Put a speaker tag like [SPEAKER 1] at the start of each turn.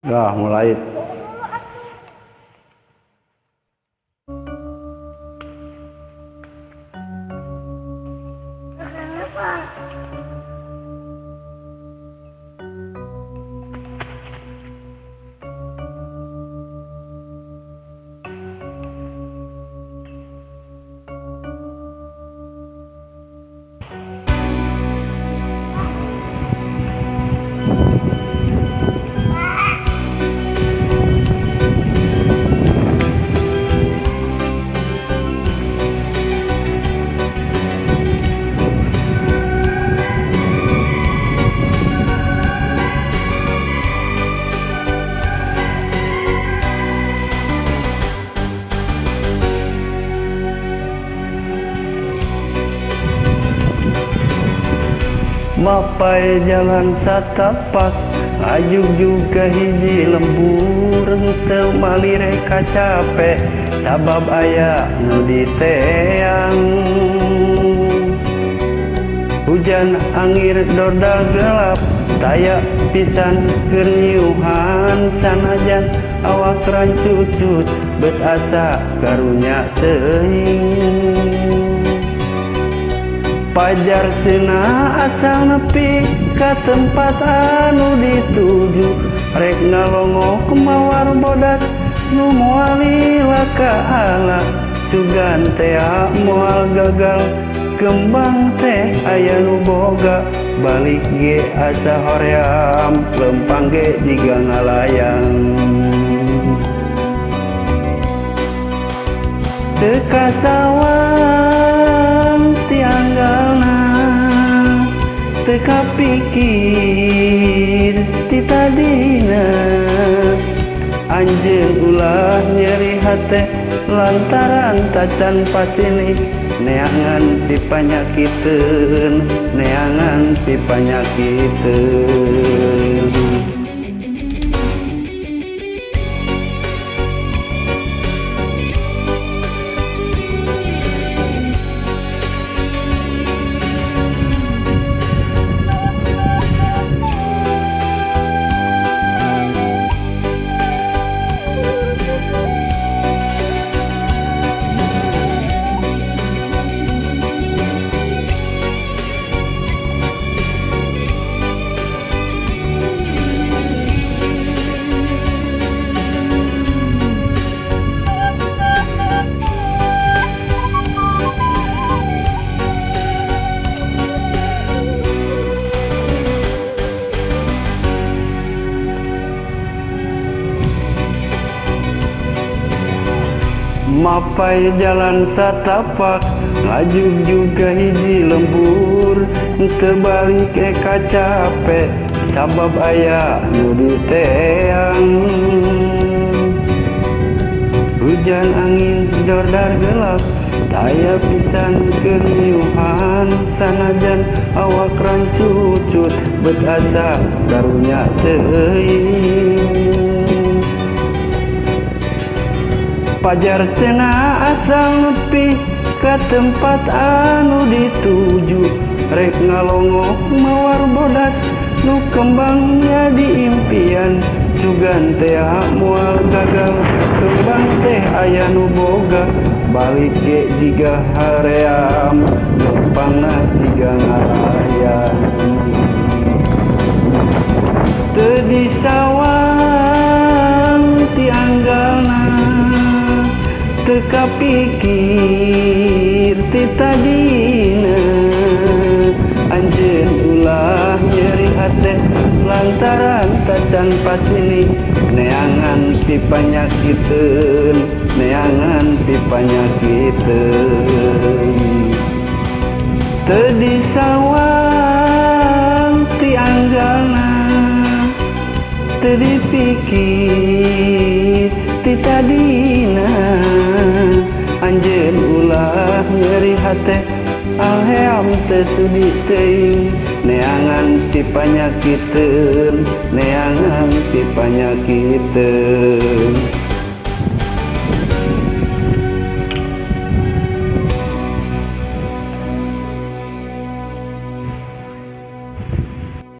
[SPEAKER 1] Dah mulai. Mapai jalan satapak, ajuk juga hiji lembur, teu malire ka capek, sabab aya nu diteang. Hujan angir dorda gelap, taya pisan keur nyiuhan, sanajan awak rancucut, bet asa karunya teuing. Pajar cenah asal nepi ka tempat anu dituju, rek ngalongok mawar bodas nu moal lila ka ala, sugan teh moal gagal, kembang teh aya nu boga, balik ge asa hoream, lempang ge jiga ngalayang. Teu kasawang tianggalna, teu kapikir ti tadina, anjeun ulah nyeri hate lantaran tacan pasini, neangan dipanyakiteun, neangan dipanyakiteun. Mapai jalan satapak, ngajuk juga hiji lembur, teu balik ka capek, sabab aya nu diteang. Hujan angin dordar gelap, taya pisan keur nyiuhan, sanajan awak rancucut, bet asa karunya teuing. Pajar cenah asal nepi ka tempat anu dituju, rek ngalongok mawar bodas nu kembang jadi impian, sugan teh moal gagal, kembang teh aya nu boga, balik ge jiga haream, lempangna jiga ngalayang. Teu disawang tianggalna, teu kapikir ti tadina, anjeun ulah nyeri hate lantaran tacan pasini, neangan dipanyakiteun, neangan dipanyakiteun. Teu disawang tianggalna, teu dipikir ti tadina, anjeun ulah nyeri hate alheam teu sudi teuing, neangan dipanyakiteun, neangan dipanyakiteun.